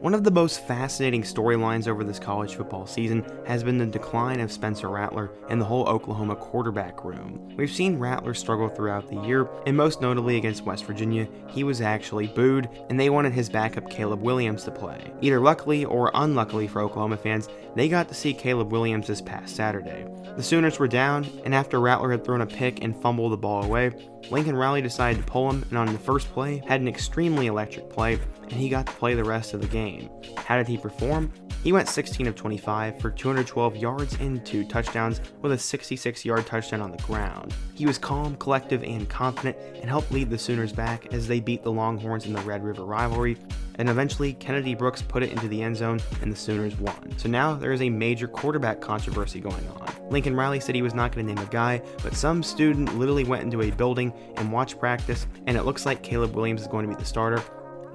One of the most fascinating storylines over this college football season has been the decline of Spencer Rattler and the whole Oklahoma quarterback room. We've seen Rattler struggle throughout the year, and most notably against West Virginia, he was actually booed, and they wanted his backup Caleb Williams to play. Either luckily or unluckily for Oklahoma fans, they got to see Caleb Williams this past Saturday. The Sooners were down, and after Rattler had thrown a pick and fumbled the ball away, Lincoln Riley decided to pull him, and on the first play, had an extremely electric play, and he got to play the rest of the game. How did he perform? He went 16 of 25 for 212 yards and 2 touchdowns with a 66-yard touchdown on the ground. He was calm, collective, and confident, and helped lead the Sooners back as they beat the Longhorns in the Red River rivalry, and eventually Kennedy Brooks put it into the end zone and the Sooners won. So now there is a major quarterback controversy going on. Lincoln Riley said he was not going to name a guy, but some student literally went into a building and watched practice, and it looks like Caleb Williams is going to be the starter.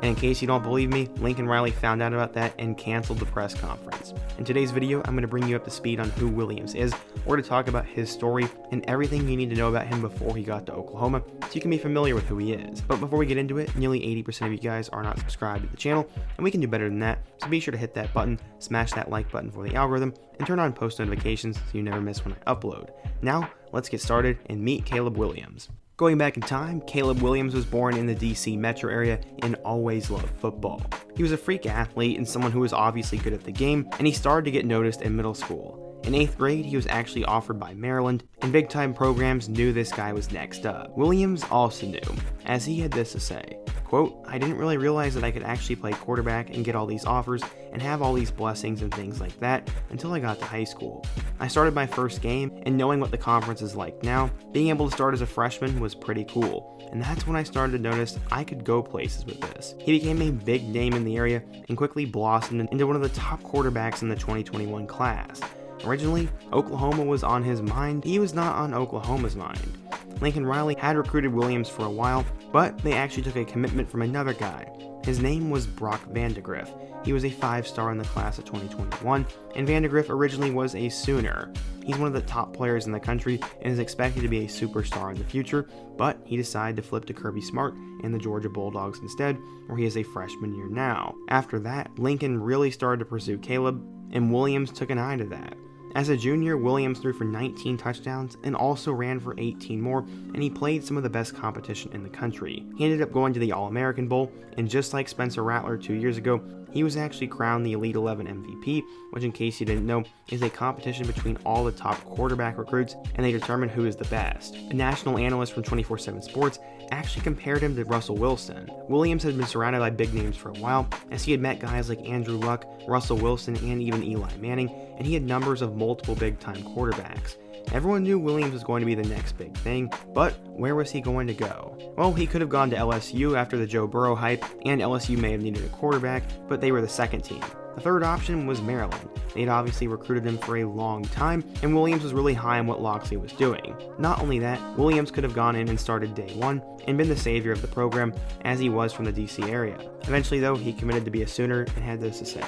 And in case you don't believe me, Lincoln Riley found out about that and canceled the press conference. In today's video, I'm going to bring you up to speed on who Williams is. We're going to talk about his story and everything you need to know about him before he got to Oklahoma, so you can be familiar with who he is. But before we get into it, nearly 80% of you guys are not subscribed to the channel, and we can do better than that, so be sure to hit that button, smash that like button for the algorithm, and turn on post notifications so you never miss when I upload. Now, let's get started and meet Caleb Williams. Going back in time, Caleb Williams was born in the DC metro area and always loved football. He was a freak athlete and someone who was obviously good at the game, and he started to get noticed in middle school. In 8th grade, he was actually offered by Maryland, and big-time programs knew this guy was next up. Williams also knew, as he had this to say, quote, "I didn't really realize that I could actually play quarterback and get all these offers and have all these blessings and things like that until I got to high school. I started my first game, and knowing what the conference is like now, being able to start as a freshman was pretty cool, and that's when I started to notice I could go places with this." He became a big name in the area and quickly blossomed into one of the top quarterbacks in the 2021 class. Originally, Oklahoma was on his mind. He was not on Oklahoma's mind. Lincoln Riley had recruited Williams for a while, but they actually took a commitment from another guy. His name was Brock Vandegrift. He was a 5-star in the class of 2021, and Vandegrift originally was a Sooner. He's one of the top players in the country and is expected to be a superstar in the future, but he decided to flip to Kirby Smart and the Georgia Bulldogs instead, where he is a freshman year now. After that, Lincoln really started to pursue Caleb, and Williams took an eye to that. As a junior, Williams threw for 19 touchdowns and also ran for 18 more, and he played some of the best competition in the country. He ended up going to the All-American Bowl, and just like Spencer Rattler 2 years ago, he was actually crowned the Elite 11 MVP, which in case you didn't know, is a competition between all the top quarterback recruits, and they determine who is the best. A national analyst from 24/7 Sports actually compared him to Russell Wilson. Williams had been surrounded by big names for a while, as he had met guys like Andrew Luck, Russell Wilson, and even Eli Manning, and he had numbers of multiple big-time quarterbacks. Everyone knew Williams was going to be the next big thing, but where was he going to go? Well, he could have gone to LSU after the Joe Burrow hype, and LSU may have needed a quarterback, but they were the second team. The third option was Maryland. They had obviously recruited him for a long time, and Williams was really high on what Loxley was doing. Not only that, Williams could have gone in and started day one and been the savior of the program, as he was from the DC area. Eventually though, he committed to be a Sooner and had this to say,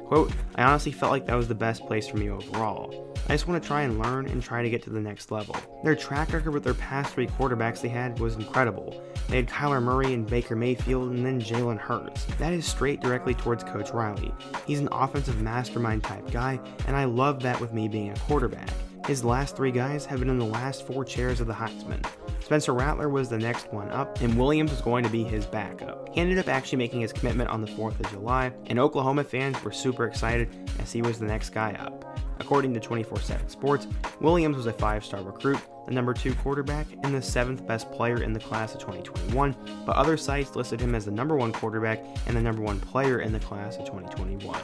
quote, "I honestly felt like that was the best place for me overall. I just want to try and learn and try to get to the next level." Their track record with their past 3 quarterbacks they had was incredible. They had Kyler Murray and Baker Mayfield and then Jalen Hurts. That is straight directly towards Coach Riley. He's an offensive mastermind type guy, and I love that with me being a quarterback. His last 3 guys have been in the last 4 chairs of the Heisman. Spencer Rattler was the next one up, and Williams was going to be his backup. He ended up actually making his commitment on the 4th of July, and Oklahoma fans were super excited as he was the next guy up. According to 24/7 Sports, Williams was a 5-star recruit, the number 2 quarterback, and the 7th best player in the class of 2021, but other sites listed him as the number 1 quarterback and the number 1 player in the class of 2021.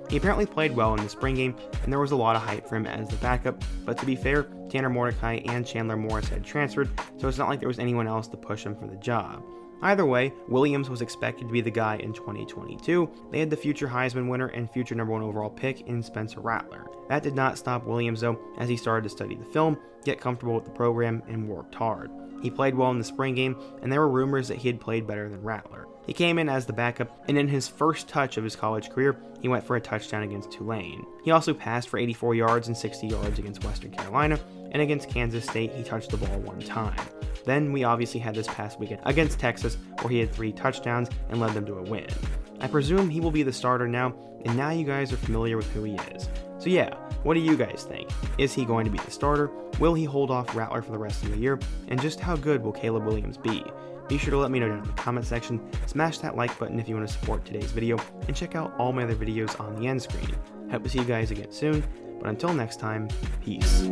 He apparently played well in the spring game, and there was a lot of hype for him as the backup, but to be fair, Tanner Mordecai and Chandler Morris had transferred, so it's not like there was anyone else to push him for the job. Either way, Williams was expected to be the guy in 2022. They had the future Heisman winner and future number 1 overall pick in Spencer Rattler. That did not stop Williams though, as he started to study the film, get comfortable with the program, and worked hard. He played well in the spring game, and there were rumors that he had played better than Rattler. He came in as the backup, and in his first touch of his college career, he went for a touchdown against Tulane. He also passed for 84 yards and 60 yards against Western Carolina, and against Kansas State, he touched the ball 1 time. Then we obviously had this past weekend against Texas, where he had 3 touchdowns and led them to a win. I presume he will be the starter now, and now you guys are familiar with who he is. So yeah, what do you guys think? Is he going to be the starter? Will he hold off Rattler for the rest of the year? And just how good will Caleb Williams be? Be sure to let me know down in the comment section, smash that like button if you want to support today's video, and check out all my other videos on the end screen. Hope to see you guys again soon, but until next time, peace.